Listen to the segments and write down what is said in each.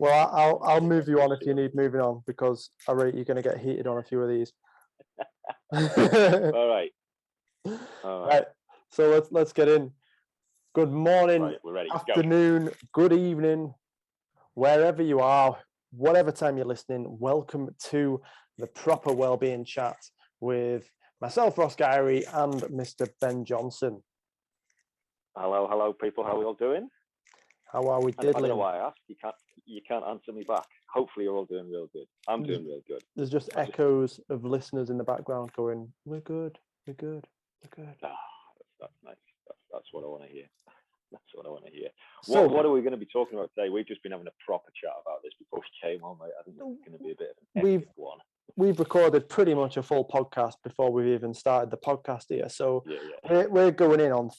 Well, I'll move you on if you need moving on, because I rate you're going to get heated on a few of these. All right. Right. So let's get in. Good morning, Right, we're ready. afternoon, good evening, wherever you are, whatever time you're listening. Welcome to the Proper Wellbeing Chat with myself, Ross Gowrie, and Mr. Ben Johnson. Hello, people. How are we all doing? How are we diddling? I don't know why I asked. You can't answer me back. Hopefully, you're all doing real good. I'm doing real good. There's just echoes of listeners in the background going, "We're good, we're good, we're good." Ah, that's nice. That's what I want to hear. That's what I want to hear. So, what are we going to be talking about today? We've just been having a proper chat about this before we came on, mate. I think it's going to be a bit of an epic one. We've recorded pretty much a full podcast before we've even started the podcast here. So yeah. We're going in on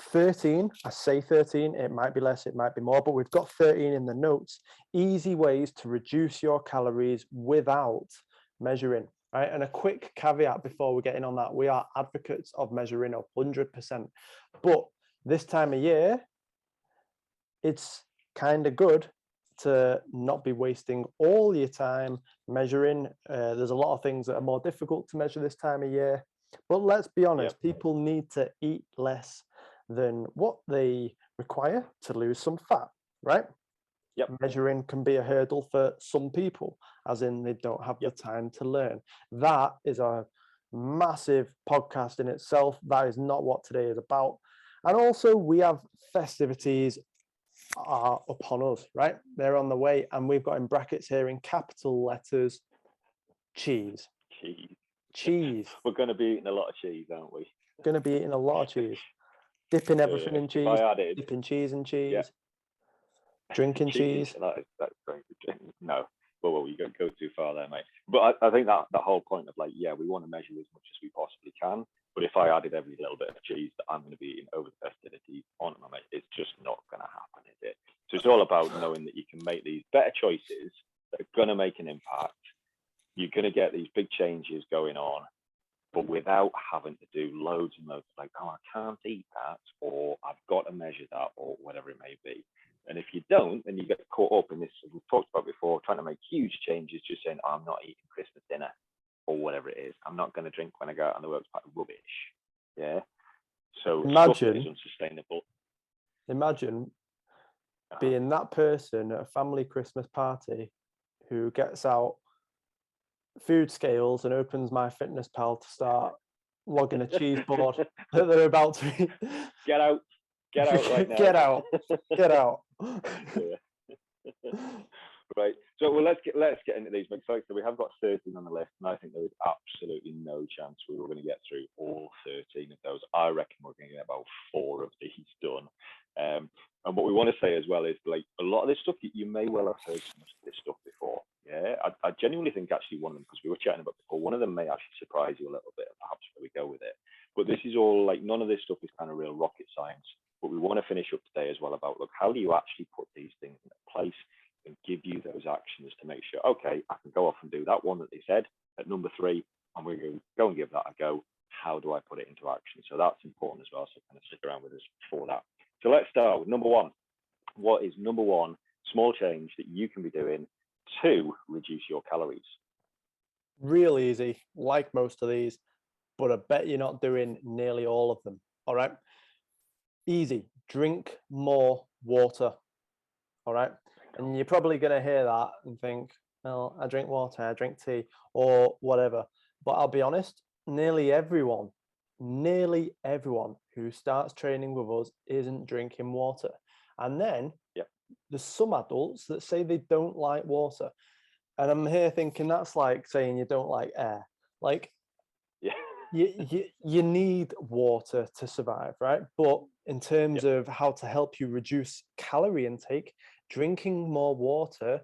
13. I say 13. It might be less, it might be more, but we've got 13 in the notes. Easy ways to reduce your calories without measuring. Right. And a quick caveat before we get in on that: we are advocates of measuring 100%. But this time of year, it's kind of good to not be wasting all your time measuring. There's a lot of things that are more difficult to measure this time of year. But let's be honest, people need to eat less than what they require to lose some fat, right? Measuring can be a hurdle for some people, as in they don't have the time to learn. That is a massive podcast in itself. That is not what today is about. And also, we have festivities are upon us, right? They're on the way, and we've got in brackets here in capital letters, cheese. We're going to be eating a lot of cheese, aren't we? Going to be eating a lot of cheese. Dipping everything in cheese. Dipping cheese in cheese. Drinking cheese. That's great. No. Well, you go too far there, mate. But I think that whole point of we want to measure as much as we possibly can. But if I added every little bit of cheese that I'm going to be eating over the festivities on my mate, it's just not going to happen, is it? So it's all about knowing that you can make these better choices that are going to make an impact. You're going to get these big changes going on, but without having to do loads and loads of I can't eat that, or I've got to measure that, or whatever it may be. And if you don't, then you get caught up in this, we've talked about before, trying to make huge changes, just saying, I'm not eating Christmas dinner, or whatever it is. I'm not going to drink when I go out on the road. It's quite rubbish. Yeah. So imagine is unsustainable. Imagine being that person at a family Christmas party who gets out food scales and opens MyFitnessPal to start logging a cheese board that they're about to eat. Get out right now. Get out. Right. So let's get into these. So we have got 13 on the list, and I think there is absolutely no chance we were going to get through all 13 of those. I reckon we're going to get about 4 of these done. And what we want to say as well is a lot of this stuff you may well have heard some of this stuff before. Yeah. I genuinely think actually one of them, because we were chatting about before, one of them may actually surprise you a little bit, perhaps where we go with it. But this is all none of this stuff is kind of real rocket science. But we want to finish up today as well about how do you actually put these things into place and give you those actions to make sure, okay, I can go off and do that one that they said at number 3, and we're going to go and give that a go. How do I put it into action? So that's important as well. So kind of stick around with us for that. So let's start with number 1. What is number 1 small change that you can be doing to reduce your calories? Real easy, like most of these, but I bet you're not doing nearly all of them. All right. Easy. Drink more water. All right. And you're probably going to hear that and think, well, I drink water, I drink tea, or whatever. But I'll be honest, nearly everyone who starts training with us isn't drinking water. And then there's some adults that say they don't like water. And I'm here thinking that's like saying you don't like air. You need water to survive, right? But in terms of how to help you reduce calorie intake, drinking more water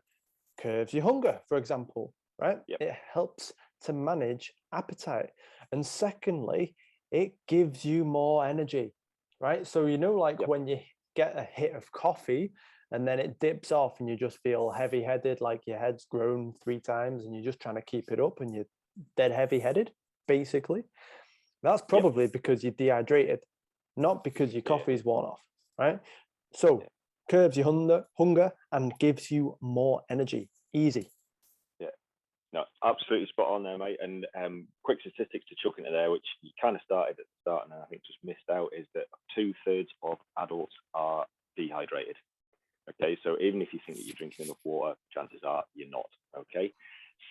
curbs your hunger, for example, right? It helps to manage appetite. And secondly, it gives you more energy, right? So, when you get a hit of coffee and then it dips off and you just feel heavy-headed, like your head's grown 3 times and you're just trying to keep it up and you're dead heavy-headed, basically. That's probably because you're dehydrated, not because your coffee's worn off, right? So curbs your hunger, and gives you more energy. Easy. Yeah. No, absolutely spot on there, mate. And quick statistics to chuck into there, which you kind of started at the start and I think just missed out, is that 2/3 of adults are dehydrated. Okay, so even if you think that you're drinking enough water, chances are you're not. Okay.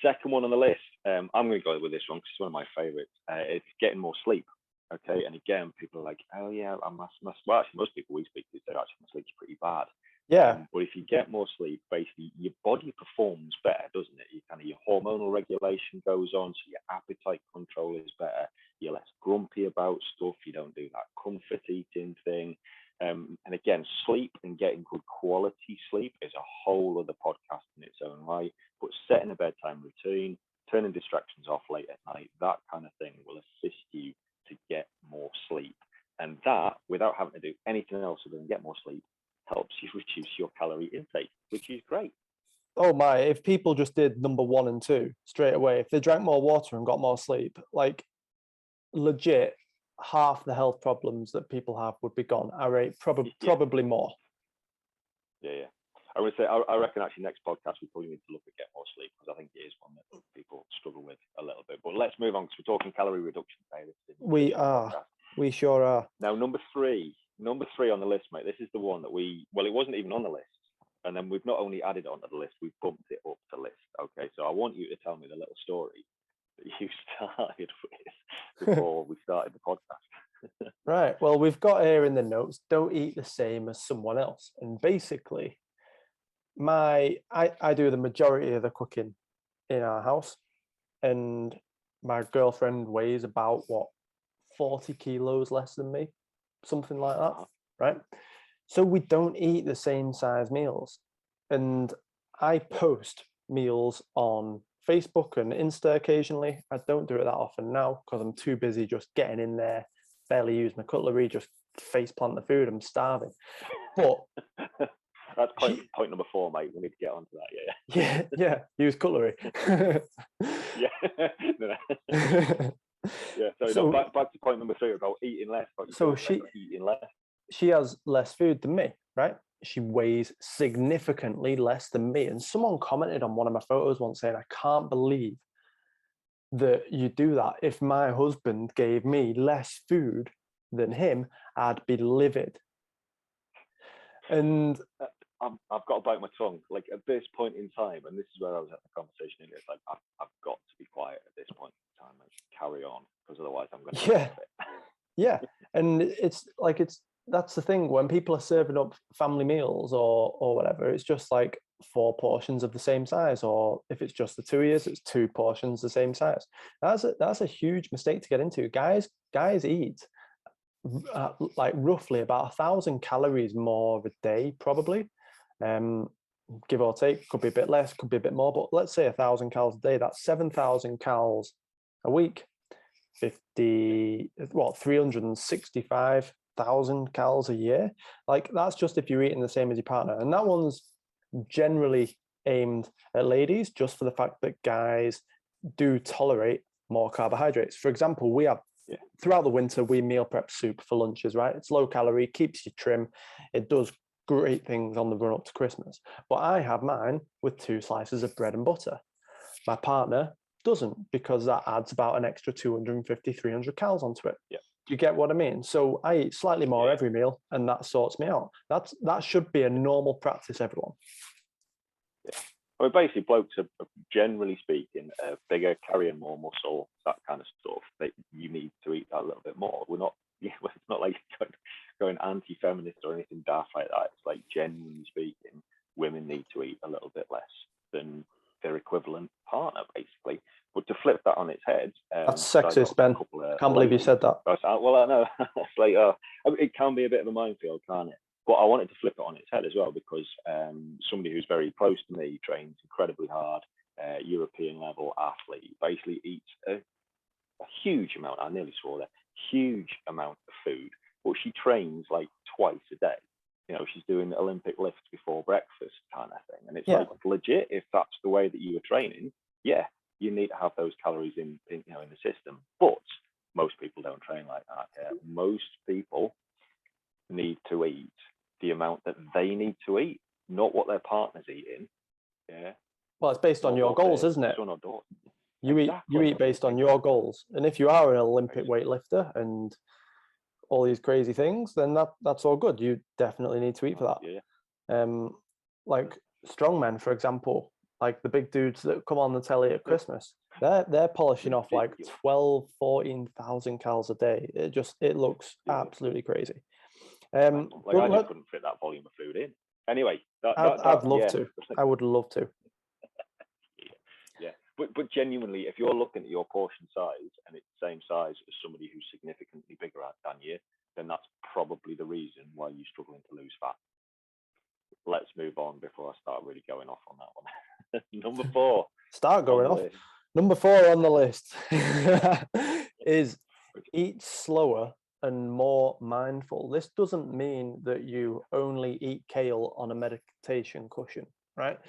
Second one on the list, I'm going to go with this one because it's one of my favorites. It's getting more sleep. Okay, and again, people are like, oh yeah, I must. Well, actually, most people we speak to say actually my sleep's pretty bad. Yeah. But if you get more sleep, basically your body performs better, doesn't it? Your hormonal regulation goes on, so your appetite control is better. You're less grumpy about stuff. You don't do that comfort eating thing. And again, sleep and getting good quality sleep is a whole other podcast in its own right. But setting a bedtime routine, turning distractions off late at night, that kind of thing will assist you to get more sleep. And that, without having to do anything else other than get more sleep, helps you reduce your calorie intake, which is great. Oh my, if people just did number 1 and 2 straight away, if they drank more water and got more sleep, like legit, half the health problems that people have would be gone. I rate probably more. Yeah. I would say, I reckon actually next podcast we probably need to look at get more sleep because I think it is one that people struggle with a little bit. But let's move on because we're talking calorie reduction today. We are. We sure are. Now, number three on the list, mate. This is the one that it wasn't even on the list. And then we've not only added it onto the list, we've bumped it up the list. Okay, so I want you to tell me the little story that you started with before we started the podcast. Right. Well, we've got here in the notes, don't eat the same as someone else. And basically, I do the majority of the cooking in our house. And my girlfriend weighs about, 40 kilos less than me, something like that, right? So we don't eat the same size meals. And I post meals on Facebook and Insta occasionally. I don't do it that often now because I'm too busy just getting in there, barely use my cutlery, just face plant the food. I'm starving. But that's point number 4, mate. We need to get onto that. Yeah. Use cutlery. So back to point number 3 about eating less. Eating less. She has less food than me, right? She weighs significantly less than me. And someone commented on one of my photos once saying, I can't believe that you do that. If my husband gave me less food than him, I'd be livid. And I've got to bite my tongue. Like at this point in time, and this is where I was at the conversation. It's like I've got to be quiet at this point in time and carry on because otherwise I'm going to Yeah. And that's the thing when people are serving up family meals or whatever, it's just like 4 portions of the same size, or if it's just the 2 years, it's 2 portions the same size. That's a huge mistake to get into. Guys eat like roughly about 1,000 calories more a day, probably. Give or take, could be a bit less, could be a bit more, but let's say 1,000 calories a day. That's 7,000 calories a week. 365,000 calories a year. Like that's just if you're eating the same as your partner, and that one's generally aimed at ladies, just for the fact that guys do tolerate more carbohydrates. For example, we have throughout the winter we meal prep soup for lunches, right? It's low calorie, keeps you trim, it does great things on the run up to Christmas. But I have mine with 2 slices of bread and butter. My partner doesn't, because that adds about an extra 250, 300 calories onto it. Yeah. Do you get what I mean? So I eat slightly more every meal, and that sorts me out. That should be a normal practice, everyone. Yeah. I mean, basically, blokes are generally speaking bigger, carrying more muscle, that kind of stuff. That you need to eat that a little bit more. We're not. It's not like going anti-feminist or anything daft like that. It's like genuinely speaking, women need to eat a little bit less than their equivalent partner, basically. But to flip that on its head, that's sexist, Ben. Can't believe you said that. Well, I know. It's like it can be a bit of a minefield, can't it? But I wanted to flip it on its head as well because somebody who's very close to me, trains incredibly hard, European level athlete, basically eats a huge amount. I nearly swore there. Huge amount of food, but she trains like twice a day. She's doing Olympic lifts before breakfast kind of thing, and it's like legit. If that's the way that you were training, you need to have those calories in the system. But most people don't train like that. Most people need to eat the amount that they need to eat, not what their partner's eating. Yeah. Well, it's based on your goals, isn't it? Son or daughter. You Exactly. eat based on your goals. And if you are an Olympic weightlifter and all these crazy things, then that's all good. You definitely need to eat for that. Yeah. Like strongmen, for example, like the big dudes that come on the telly at Christmas, they're polishing off like 12, 14,000 calories a day. It looks absolutely crazy. I just couldn't fit that volume of food in. Anyway, I'd love to. I would love to. Yeah, but genuinely, if you're looking at your portion size and it's the same size as somebody who's significantly bigger than you, then that's probably the reason why you're struggling to lose fat. Let's move on before I start really going off on that one. Number 4. Start going off. Number 4 on the list is eat slower and more mindful. This doesn't mean that you only eat kale on a meditation cushion, right?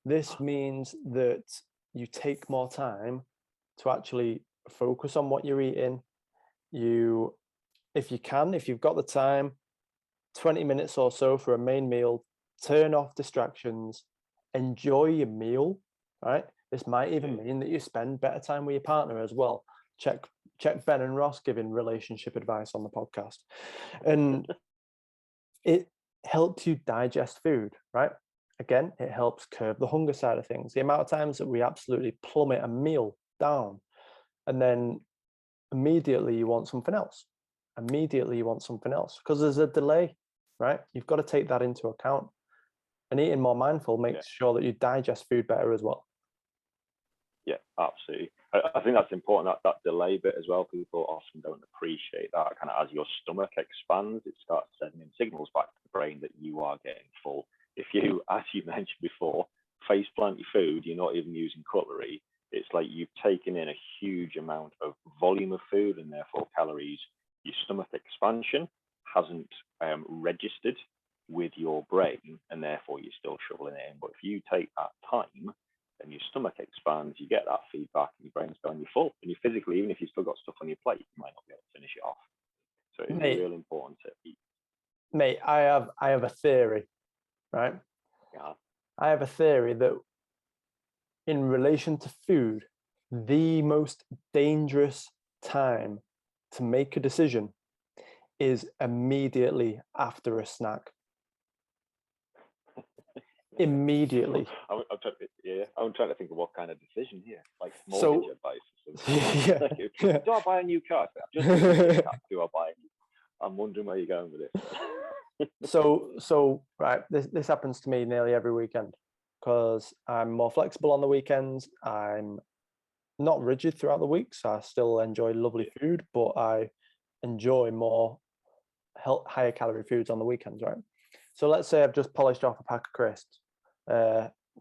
This means that you take more time to actually focus on what you're eating. If you've got the time, 20 minutes or so for a main meal, turn off distractions, enjoy your meal, right? This might even mean that you spend better time with your partner as well. Check Ben and Ross giving relationship advice on the podcast. And it helps you digest food, right? Again, it helps curb the hunger side of things. The amount of times that we absolutely plummet a meal down and then immediately you want something else. Because there's a delay, right? You've got to take that into account. And eating more mindful makes sure that you digest food better as well. Yeah, absolutely. I think that's important, that delay bit as well. People often don't appreciate that. Kind of as your stomach expands, it starts sending signals back to the brain that you are getting full. If you, as you mentioned before, face plant your food, you're not even using cutlery, it's like you've taken in a huge amount of volume of food and therefore calories. Your stomach expansion hasn't registered with your brain, and therefore you're still shoveling it in. But if you take that time, then your stomach expands, you get that feedback, and your brain's going, you're full. And you physically, even if you've still got stuff on your plate, you might not be able to finish it off. So it's really important to eat. Mate, I have a theory, right? Yeah. I have a theory that in relation to food, the most dangerous time to make a decision is immediately after a snack. Immediately. I'm trying to think of what kind of decision here, like mortgage advice. Yeah. Do I buy a new car? Do I buy a new? I'm wondering where you're going with it. So right, this happens to me nearly every weekend because I'm more flexible on the weekends. I'm not rigid throughout the week, so I still enjoy lovely food, but I enjoy more higher calorie foods on the weekends, right? So let's say I've just polished off a pack of crisps,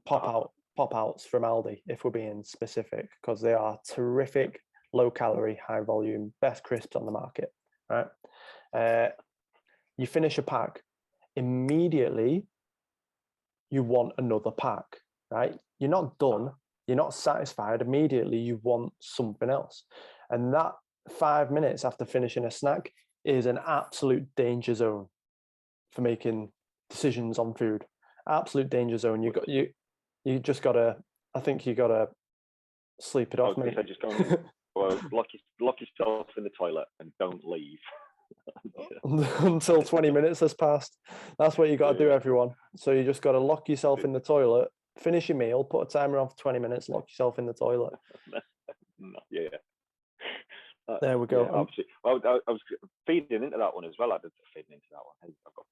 pop outs from Aldi, if we're being specific, because they are terrific, low calorie, high volume, best crisps on the market, right? You finish a pack, immediately you want another pack, right? You're not done, you're not satisfied, immediately you want something else. And that 5 minutes after finishing a snack is an absolute danger zone for making decisions on food. Absolute danger zone. You just gotta, I think you gotta sleep it off, mate. Just go lock yourself in the toilet and don't leave. Until 20 minutes has passed. That's what you got to do, everyone. So you just got to lock yourself in the toilet, finish your meal, put a timer on for 20 minutes, lock yourself in the toilet. There we go. Yeah, absolutely. Well, I was feeding into that one as well. I've got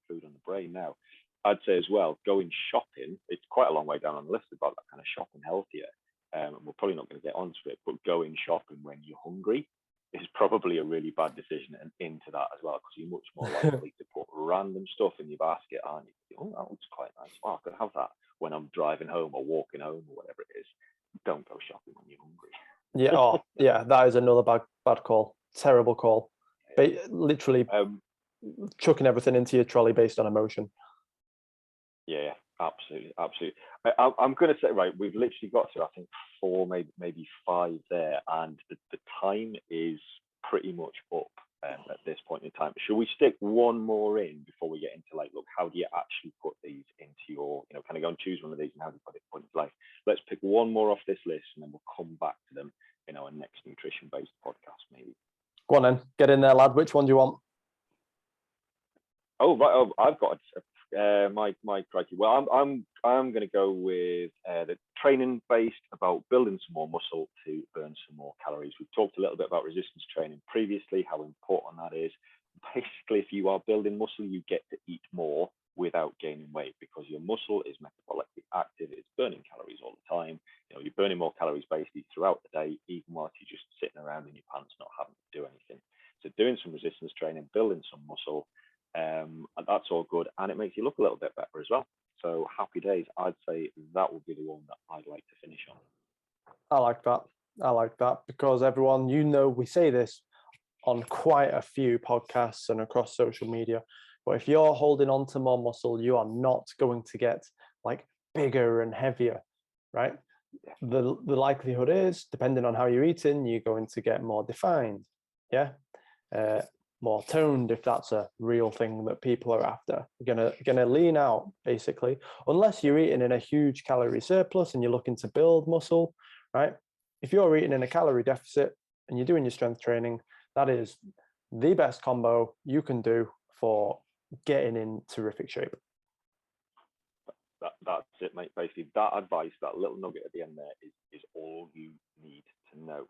food on the brain now. I'd say as well, going shopping, it's quite a long way down on the list about that kind of shopping healthier. And we're probably not going to get onto it, but going shopping when you're hungry is probably a really bad decision and into that as well, because you're much more likely to put random stuff in your basket, aren't you? Oh, that looks quite nice. Oh, I could have that when I'm driving home or walking home or whatever it is. Don't go shopping when you're hungry. Yeah, that is another bad call. Terrible call. But literally chucking everything into your trolley based on emotion. Yeah, absolutely. I'm going to say, right, we've literally got to, I think, 4, maybe 5 there, and the time is pretty much up. at this point in time. Should we stick one more in before we get into like, look, how do you actually put these into your, kind of go and choose one of these and how do you put it into life? Let's pick one more off this list and then we'll come back to them in our next nutrition-based podcast, maybe. Go on then, get in there, lad. Which one do you want? Oh, right. Oh, I've got my crikey. Well, I'm going to go with the training based about building some more muscle to burn some more calories. We've talked a little bit about resistance training previously, how important that is. Basically, if you are building muscle, you get to eat more without gaining weight because your muscle is metabolically active. It's burning calories all the time. You're burning more calories basically throughout the day, even whilst you're just sitting around in your pants, not having to do anything. So doing some resistance training, building some muscle, that's all good, and it makes you look a little bit better as well. So happy days. I'd say that would be the one that I'd like to finish on. I like that because everyone, we say this on quite a few podcasts and across social media, but if you're holding on to more muscle, you are not going to get like bigger and heavier, right? The likelihood is, depending on how you're eating, you're going to get more defined, more toned, if that's a real thing that people are after. You're gonna lean out, basically, unless you're eating in a huge calorie surplus and you're looking to build muscle, right? If you're eating in a calorie deficit and you're doing your strength training, that is the best combo you can do for getting in terrific shape. That's it, mate. Basically, that advice, that little nugget at the end there is all you need to know.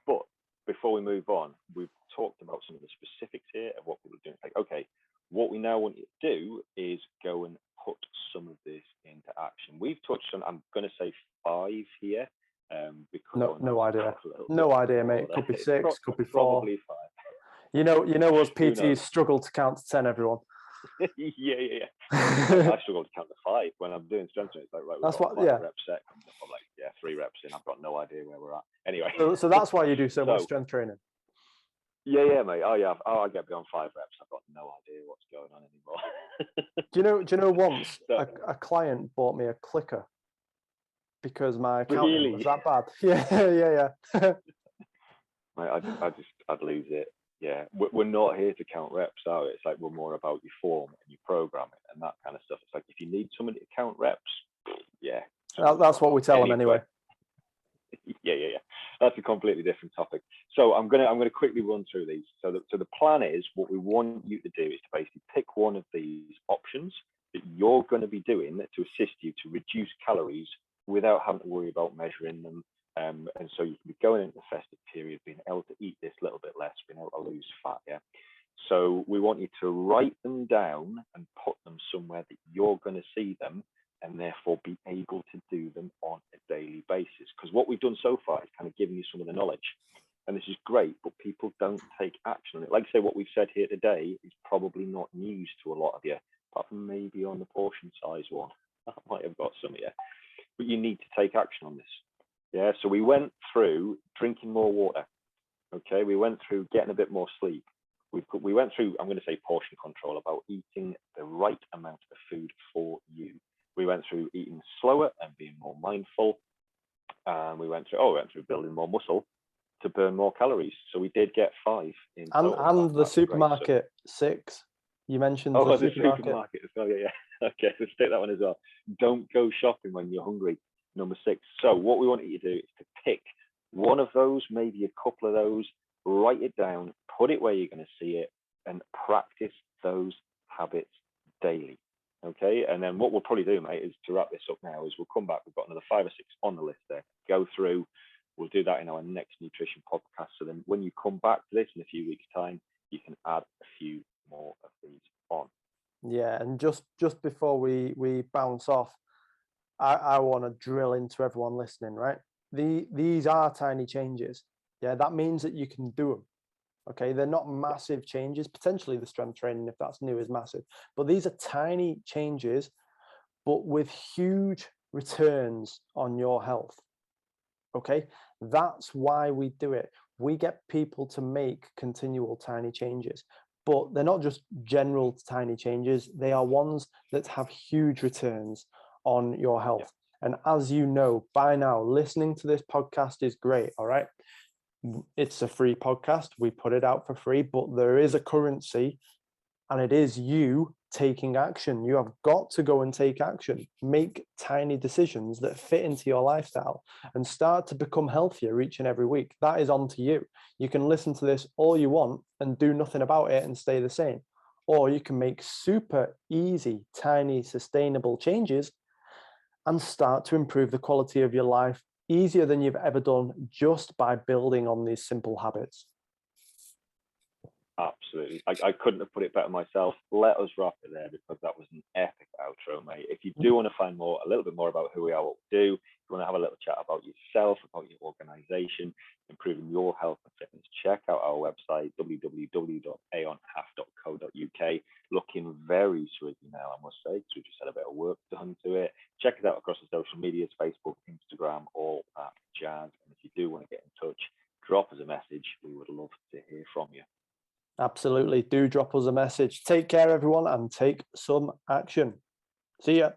But before we move on, we've talked about some of the specifics here of what people are doing. Like, okay, what we now want you to do is go and put some of this into action. We've touched on, I'm going to say 5 here. Because no idea, mate. Could be 6, could be 4. Probably 5. You know us PTs struggle to count to 10, everyone. yeah. I struggle to count to 5 when I'm doing strength training. It's like, right, we've got 5 reps set. I'm like, 3 reps in. I've got no idea where we're at. Anyway. So that's why you do so much strength training. Yeah, mate. Oh, yeah. I get beyond 5 reps. I've got no idea what's going on anymore. Do you know once a client bought me a clicker because my counting was that bad? Yeah. Mate, I'd lose it. Yeah, we're not here to count reps, are we? It's like we're more about your form and your programming and that kind of stuff. It's like if you need somebody to count reps, yeah. That's what we tell them anyway. Yeah. That's a completely different topic. So I'm gonna quickly run through these. So the plan is, what we want you to do is to basically pick one of these options that you're going to be doing to assist you to reduce calories without having to worry about measuring them. And so you can be going into the festive period, being able to eat this little bit less, being able to lose fat. Yeah. So we want you to write them down and put them somewhere that you're going to see them, and therefore be able to do them on a daily basis. Because what we've done so far is kind of giving you some of the knowledge, and this is great, but people don't take action on it. Like I say, what we've said here today is probably not news to a lot of you, apart from maybe on the portion size one. That might have got some of you, but you need to take action on this. Yeah, so we went through drinking more water. Okay, we went through getting a bit more sleep. We went through, I'm going to say, portion control, about eating the right amount of food for you. We went through eating slower and being more mindful. And we went through building more muscle to burn more calories. So we did get 5 in total. And the supermarket, 6. You mentioned the supermarket as well. Yeah. Okay, so take that one as well. Don't go shopping when you're hungry. Number 6. So what we want you to do is to pick one of those, maybe a couple of those, write it down, put it where you're going to see it, and practice those habits daily. Okay, and then what we'll probably do, mate, is to wrap this up now, is we'll come back. We've got another 5 or 6 on the list there. Go through. We'll do that in our next nutrition podcast. So then when you come back to this in a few weeks' time, you can add a few more of these on. Yeah, and just before we bounce off, I want to drill into everyone listening, right? These are tiny changes. Yeah, that means that you can do them. Okay, they're not massive changes. Potentially the strength training, if that's new, is massive. But these are tiny changes, but with huge returns on your health. Okay, that's why we do it. We get people to make continual tiny changes, but they're not just general tiny changes. They are ones that have huge returns on your health. And as you know by now, listening to this podcast is great. All right, It's a free podcast. We put it out for free, but there is a currency, and it is you taking action. You have got to go and take action. Make tiny decisions that fit into your lifestyle and start to become healthier each and every week. That is on to you. You can listen to this all you want and do nothing about it and stay the same. Or you can make super easy, tiny, sustainable changes and start to improve the quality of your life easier than you've ever done just by building on these simple habits. Absolutely. I couldn't have put it better myself. Let us wrap it there, because that was an epic outro, mate. If you do want to find a little bit more about who we are, what we do, if you want to have a little chat about yourself, about your organization, improving your health and fitness, check out our website, www.aeonhealth.co.uk. Looking very swiggy now, I must say, because we just had a bit of work done to it. Check us out across the social medias, Facebook, Instagram, all that jazz. And if you do want to get in touch, drop us a message. We would love to hear from you. Absolutely. Do drop us a message. Take care, everyone, and take some action. See ya.